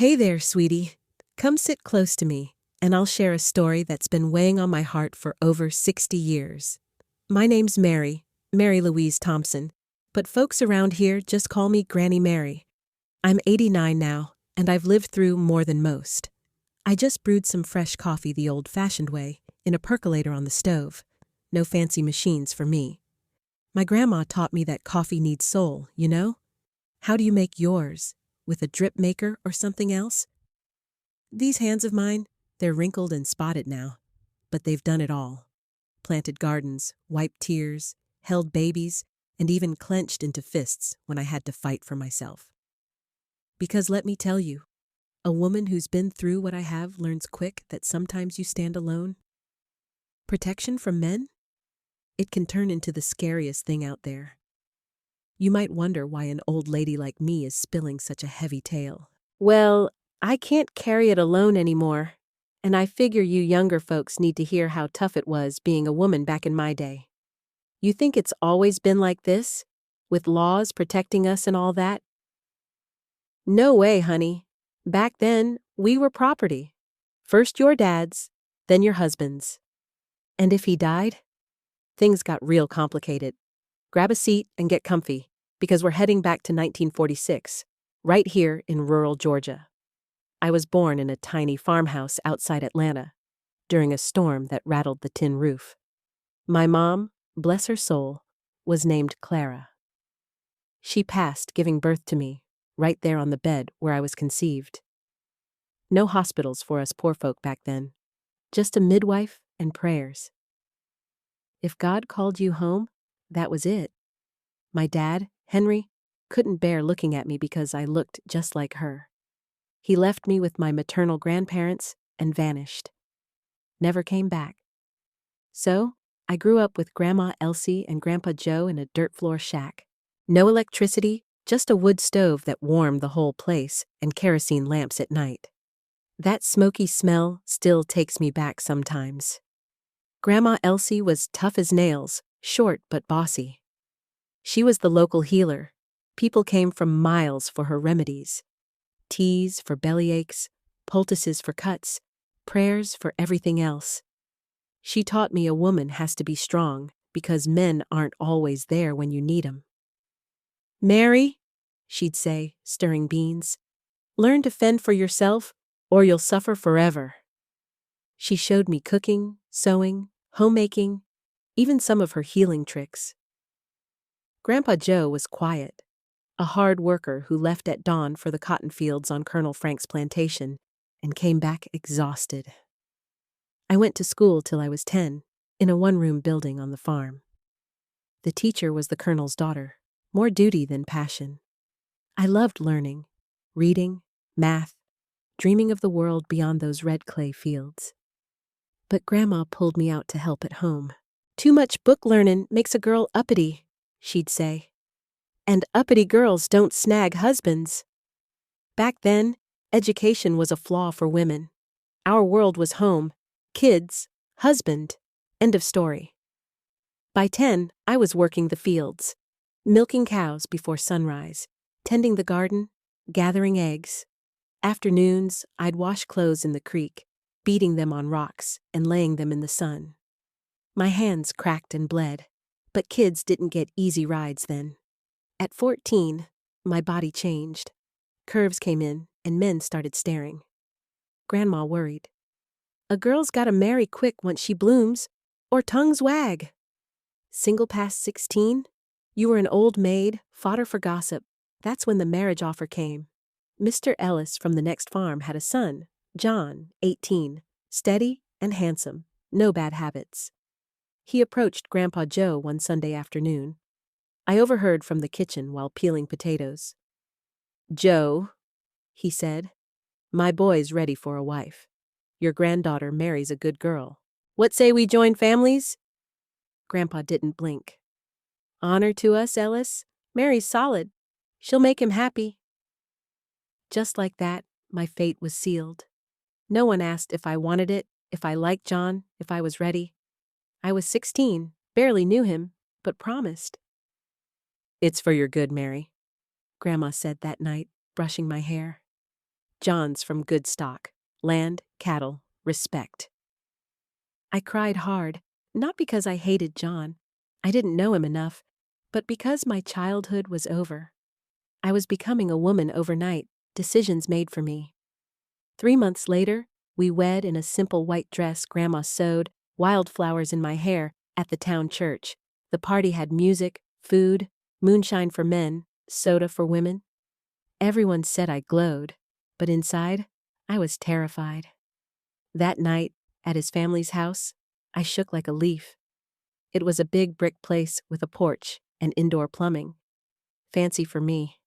Hey there, sweetie. Come sit close to me, and I'll share a story that's been weighing on my heart for over 60 years. My name's Mary Louise Thompson, but folks around here just call me Granny Mary. I'm 89 now, and I've lived through more than most. I just brewed some fresh coffee the old-fashioned way, in a percolator on the stove. No fancy machines for me. My grandma taught me that coffee needs soul, you know? How do you make yours? With a drip maker or something else? These hands of mine, they're wrinkled and spotted now, but they've done it all. Planted gardens, wiped tears, held babies, and even clenched into fists when I had to fight for myself. Because let me tell you, a woman who's been through what I have learns quick that sometimes you stand alone. Protection from men? It can turn into the scariest thing out there. You might wonder why an old lady like me is spilling such a heavy tale. Well, I can't carry it alone anymore, and I figure you younger folks need to hear how tough it was being a woman back in my day. You think it's always been like this, with laws protecting us and all that? No way, honey. Back then, we were property. First your dad's, then your husband's. And if he died? Things got real complicated. Grab a seat and get comfy, because we're heading back to 1946, right here in rural Georgia. I was born in a tiny farmhouse outside Atlanta, during a storm that rattled the tin roof. My mom, bless her soul, was named Clara. She passed giving birth to me, right there on the bed where I was conceived. No hospitals for us poor folk back then, just a midwife and prayers. If God called you home, that was it. My dad, Henry, couldn't bear looking at me because I looked just like her. He left me with my maternal grandparents and vanished. Never came back. So, I grew up with Grandma Elsie and Grandpa Joe in a dirt floor shack. No electricity, just a wood stove that warmed the whole place and kerosene lamps at night. That smoky smell still takes me back sometimes. Grandma Elsie was tough as nails, short but bossy. She was the local healer. People came from miles for her remedies. Teas for bellyaches, poultices for cuts, prayers for everything else. She taught me a woman has to be strong because men aren't always there when you need 'em. Mary, she'd say, stirring beans, learn to fend for yourself or you'll suffer forever. She showed me cooking, sewing, homemaking, even some of her healing tricks. Grandpa Joe was quiet, a hard worker who left at dawn for the cotton fields on Colonel Frank's plantation and came back exhausted. I went to school till I was 10, in a one-room building on the farm. The teacher was the colonel's daughter, more duty than passion. I loved learning, reading, math, dreaming of the world beyond those red clay fields. But Grandma pulled me out to help at home. Too much book learnin' makes a girl uppity, she'd say. And uppity girls don't snag husbands. Back then, education was a flaw for women. Our world was home, kids, husband, end of story. By 10, I was working the fields, milking cows before sunrise, tending the garden, gathering eggs. Afternoons, I'd wash clothes in the creek, beating them on rocks and laying them in the sun. My hands cracked and bled, but kids didn't get easy rides then. At 14, my body changed. Curves came in, and men started staring. Grandma worried. A girl's gotta marry quick once she blooms, or tongues wag. Single past 16? You were an old maid, fodder for gossip. That's when the marriage offer came. Mr. Ellis from the next farm had a son, John, 18, steady and handsome, no bad habits. He approached Grandpa Joe one Sunday afternoon. I overheard from the kitchen while peeling potatoes. Joe, he said, my boy's ready for a wife. Your granddaughter marries a good girl. What say we join families? Grandpa didn't blink. Honor to us, Ellis. Mary's solid. She'll make him happy. Just like that, my fate was sealed. No one asked if I wanted it, if I liked John, if I was ready. I was 16, barely knew him, but promised. It's for your good, Mary, Grandma said that night, brushing my hair. John's from good stock. Land, cattle, respect. I cried hard, not because I hated John. I didn't know him enough, but because my childhood was over. I was becoming a woman overnight, decisions made for me. 3 months later, we wed in a simple white dress Grandma sewed, wildflowers in my hair, at the town church. The party had music, food, moonshine for men, soda for women. Everyone said I glowed, but inside, I was terrified. That night, at his family's house, I shook like a leaf. It was a big brick place with a porch and indoor plumbing. Fancy for me.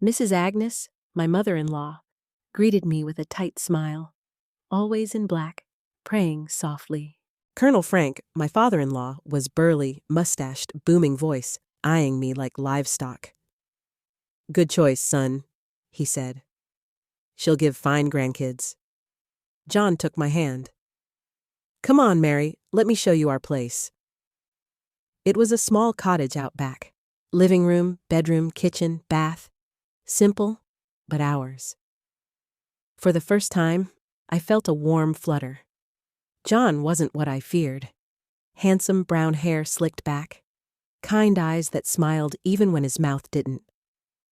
Mrs. Agnes, my mother-in-law, greeted me with a tight smile, always in black, praying softly. Colonel Frank, my father-in-law, was burly, mustached, booming voice, eyeing me like livestock. "Good choice, son," he said. "She'll give fine grandkids." John took my hand. "Come on, Mary, let me show you our place." It was a small cottage out back. Living room, bedroom, kitchen, bath. Simple, but ours. For the first time, I felt a warm flutter. John wasn't what I feared. Handsome brown hair slicked back. Kind eyes that smiled even when his mouth didn't.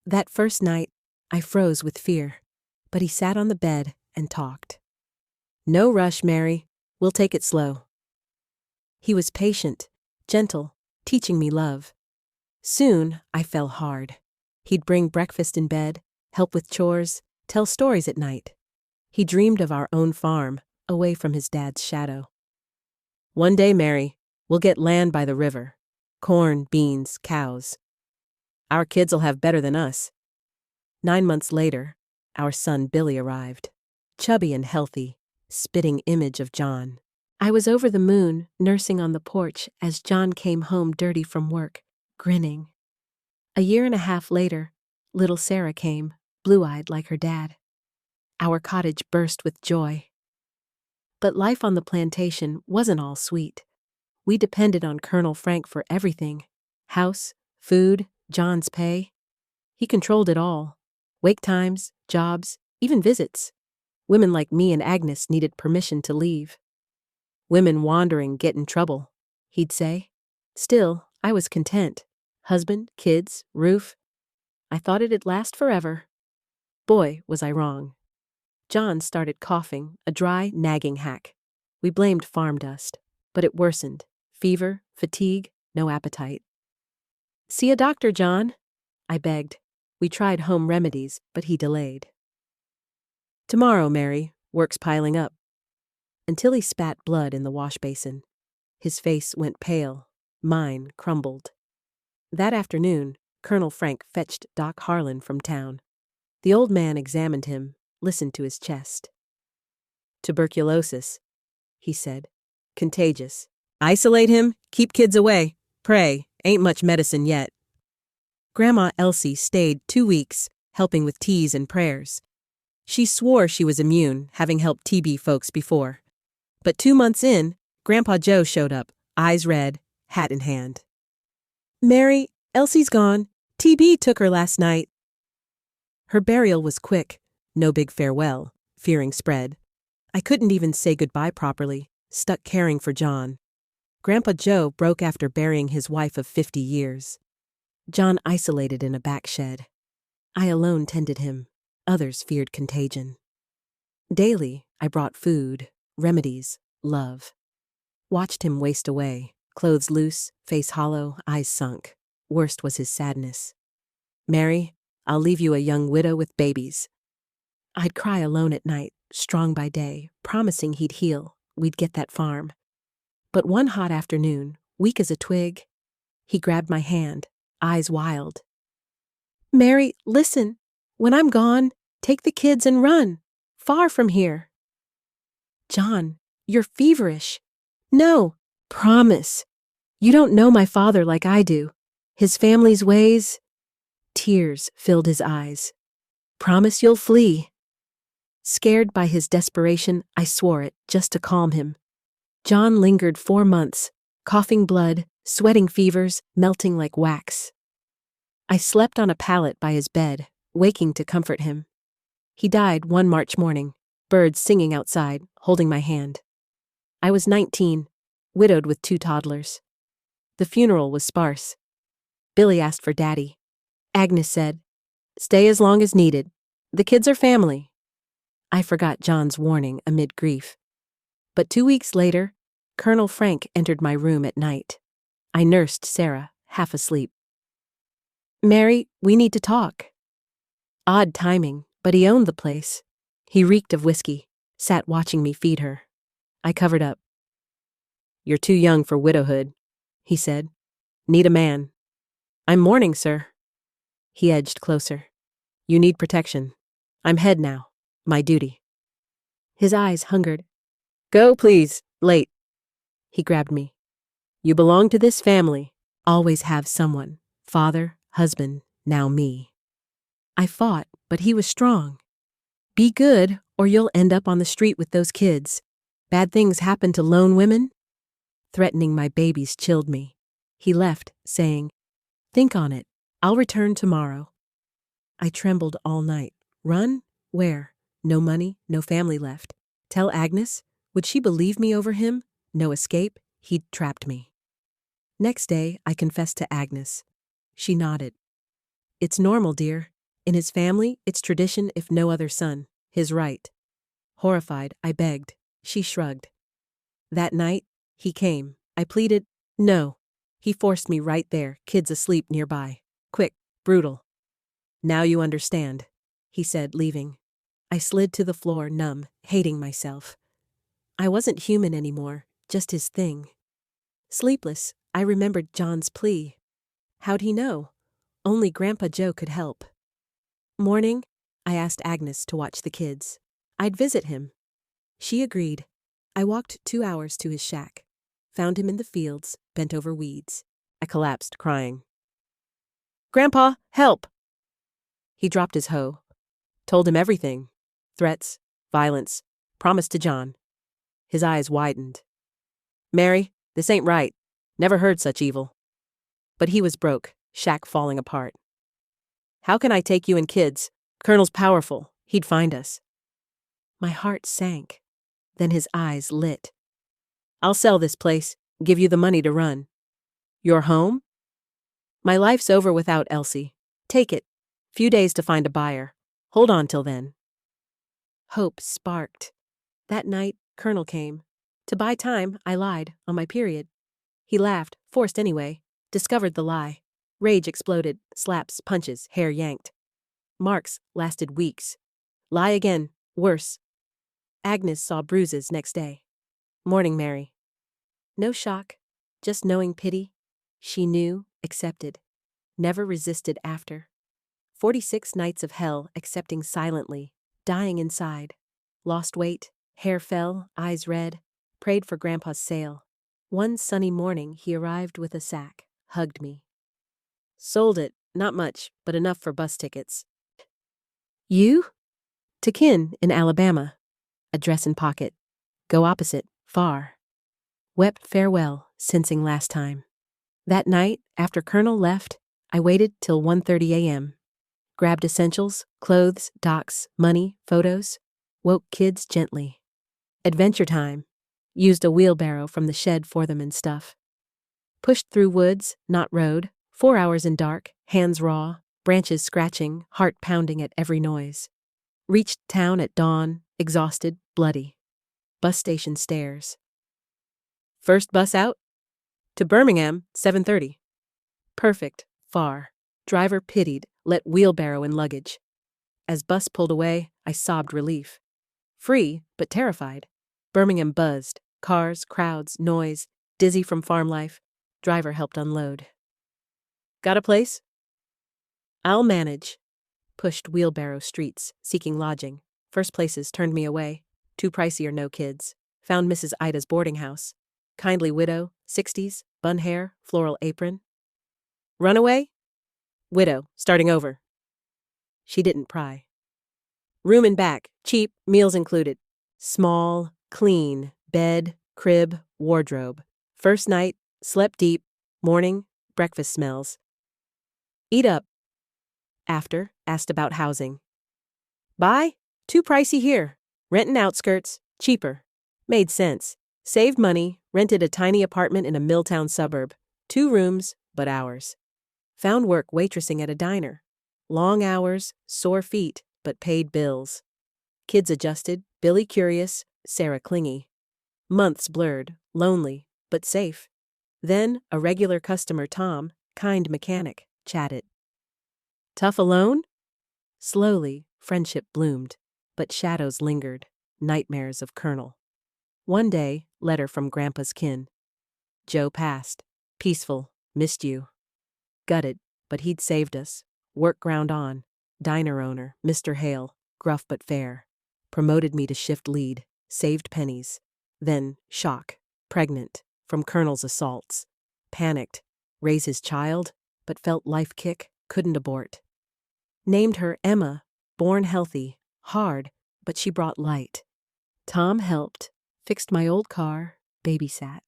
That first night, I froze with fear, but he sat on the bed and talked. "No rush, Mary. We'll take it slow." He was patient, gentle, teaching me love. Soon, I fell hard. He'd bring breakfast in bed, help with chores, tell stories at night. He dreamed of our own farm, away from his dad's shadow. "One day, Mary, we'll get land by the river. Corn, beans, cows. Our kids'll have better than us." 9 months later, our son Billy arrived. Chubby and healthy, spitting image of John. I was over the moon, nursing on the porch as John came home dirty from work, grinning. A year and a half later, little Sarah came, blue-eyed like her dad. Our cottage burst with joy. But life on the plantation wasn't all sweet. We depended on Colonel Frank for everything. House, food, John's pay. He controlled it all. Wake times, jobs, even visits. Women like me and Agnes needed permission to leave. "Women wandering get in trouble," he'd say. Still, I was content. Husband, kids, roof. I thought it'd last forever. Boy, was I wrong. John started coughing, a dry, nagging hack. We blamed farm dust, but it worsened. Fever, fatigue, no appetite. "See a doctor, John," I begged. We tried home remedies, but he delayed. "Tomorrow, Mary, work's piling up." Until he spat blood in the wash basin. His face went pale. Mine crumbled. That afternoon, Colonel Frank fetched Doc Harlan from town. The old man examined him, listened to his chest. "Tuberculosis," he said. "Contagious. Isolate him, keep kids away. Pray, ain't much medicine yet." Grandma Elsie stayed 2 weeks, helping with teas and prayers. She swore she was immune, having helped TB folks before. But 2 months in, Grandpa Joe showed up, eyes red, hat in hand. "Mary, Elsie's gone. TB took her last night." Her burial was quick, no big farewell, fearing spread. I couldn't even say goodbye properly, stuck caring for John. Grandpa Joe broke after burying his wife of 50 years. John isolated in a back shed. I alone tended him. Others feared contagion. Daily, I brought food, remedies, love. Watched him waste away, clothes loose, face hollow, eyes sunk. Worst was his sadness. "Mary, I'll leave you a young widow with babies." I'd cry alone at night, strong by day, promising he'd heal, we'd get that farm. But one hot afternoon, weak as a twig, he grabbed my hand, eyes wild. "Mary, listen. When I'm gone, take the kids and run. Far from here." "John, you're feverish." "No, promise. You don't know my father like I do. His family's ways." Tears filled his eyes. "Promise you'll flee." Scared by his desperation, I swore it, just to calm him. John lingered 4 months, coughing blood, sweating fevers, melting like wax. I slept on a pallet by his bed, waking to comfort him. He died one March morning, birds singing outside, holding my hand. I was 19, widowed with 2 toddlers. The funeral was sparse. Billy asked for Daddy. Agnes said, "Stay as long as needed. The kids are family." I forgot John's warning amid grief. But 2 weeks later, Colonel Frank entered my room at night. I nursed Sarah, half asleep. "Mary, we need to talk." Odd timing, but he owned the place. He reeked of whiskey, sat watching me feed her. I covered up. "You're too young for widowhood," he said. "Need a man." "I'm mourning, sir." He edged closer. "You need protection. I'm head now. My duty." His eyes hungered. "Go, please. Late." He grabbed me. "You belong to this family. Always have someone. Father, husband, now me." I fought, but he was strong. "Be good, or you'll end up on the street with those kids. Bad things happen to lone women." Threatening my babies chilled me. He left, saying, "Think on it. I'll return tomorrow." I trembled all night. Run? Where? No money, no family left. Tell Agnes? Would she believe me over him? No escape? He'd trapped me. Next day, I confessed to Agnes. She nodded. "It's normal, dear. In his family, it's tradition if no other son. His right." Horrified, I begged. She shrugged. That night, he came. I pleaded, "No." He forced me right there, kids asleep nearby. Quick, brutal. "Now you understand," he said, leaving. I slid to the floor, numb, hating myself. I wasn't human anymore, just his thing. Sleepless, I remembered John's plea. How'd he know? Only Grandpa Joe could help. Morning, I asked Agnes to watch the kids. I'd visit him. She agreed. I walked 2 hours to his shack. Found him in the fields, bent over weeds. I collapsed, crying. "Grandpa, help!" He dropped his hoe. Told him everything. Threats, violence, promise to John. His eyes widened. "Mary, this ain't right. Never heard such evil." But he was broke, shack falling apart. "How can I take you and kids? Colonel's powerful. He'd find us." My heart sank. Then his eyes lit. "I'll sell this place, give you the money to run." "Your home?" "My life's over without Elsie. Take it. Few days to find a buyer. Hold on till then." Hope sparked. That night, Colonel came. To buy time, I lied, on my period. He laughed, forced anyway, discovered the lie. Rage exploded, slaps, punches, hair yanked. Marks lasted weeks. Lie again, worse. Agnes saw bruises next day. Morning, Mary. No shock, just knowing pity. She knew, accepted. Never resisted after. 46 nights of hell, accepting silently, dying inside. Lost weight, hair fell, eyes red. Prayed for Grandpa's sale. One sunny morning, he arrived with a sack, hugged me. "Sold it, not much, but enough for bus tickets." "You?" "To kin in Alabama. Address in pocket. Go opposite, far." Wept farewell, sensing last time. That night, after Colonel left, I waited till 1:30 a.m. Grabbed essentials, clothes, docs, money, photos. Woke kids gently. Adventure time. Used a wheelbarrow from the shed for them and stuff. Pushed through woods, not road. 4 hours in dark, hands raw, branches scratching, heart pounding at every noise. Reached town at dawn, exhausted, bloody. Bus station stairs. "First bus out?" "To Birmingham, 7:30. Perfect, far. Driver pitied, let wheelbarrow and luggage. As bus pulled away, I sobbed relief. Free, but terrified. Birmingham buzzed. Cars, crowds, noise, dizzy from farm life. Driver helped unload. "Got a place?" "I'll manage." Pushed wheelbarrow streets, seeking lodging. First places turned me away. Too pricey or no kids. Found Mrs. Ida's boarding house. Kindly widow, 60s, bun hair, floral apron. "Runaway?" "Widow, starting over." She didn't pry. Room and back, cheap, meals included. Small, clean, bed, crib, wardrobe. First night, slept deep. Morning, breakfast smells. Eat up. After, asked about housing. Buy? Too pricey here. Rentin' outskirts, cheaper. Made sense. Saved money, rented a tiny apartment in a Milltown suburb. 2 rooms, but ours. Found work waitressing at a diner. Long hours, sore feet, but paid bills. Kids adjusted, Billy curious, Sarah clingy. Months blurred, lonely, but safe. Then, a regular customer, Tom, kind mechanic, chatted. Tough alone? Slowly, friendship bloomed, but shadows lingered, nightmares of Colonel. One day, letter from Grandpa's kin. Joe passed. Peaceful, missed you. Gutted, but he'd saved us. Work ground on. Diner owner, Mr. Hale, gruff but fair. Promoted me to shift lead, saved pennies. Then, shock, pregnant, from Colonel's assaults. Panicked, raise his child, but felt life kick, couldn't abort. Named her Emma, born healthy, hard, but she brought light. Tom helped, fixed my old car, babysat.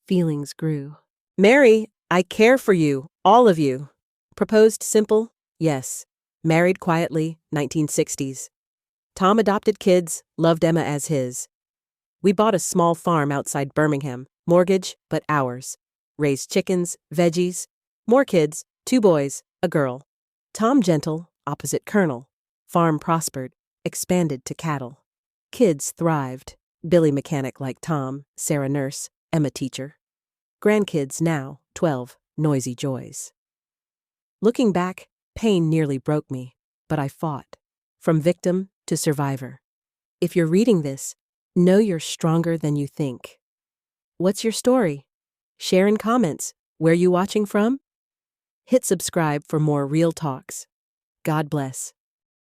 Feelings grew. Mary, I care for you, all of you. Proposed simple, yes. Married quietly, 1960s. Tom adopted kids, loved Emma as his. We bought a small farm outside Birmingham, mortgage, but ours. Raised chickens, veggies, more kids, 2 boys, a girl. Tom gentle, opposite Colonel. Farm prospered, expanded to cattle. Kids thrived. Billy mechanic like Tom, Sarah nurse, Emma teacher. Grandkids now, 12, noisy joys. Looking back, pain nearly broke me, but I fought. From victim to survivor. If you're reading this, know you're stronger than you think. What's your story? Share in comments. Where you watching from? Hit subscribe for more real talks. God bless.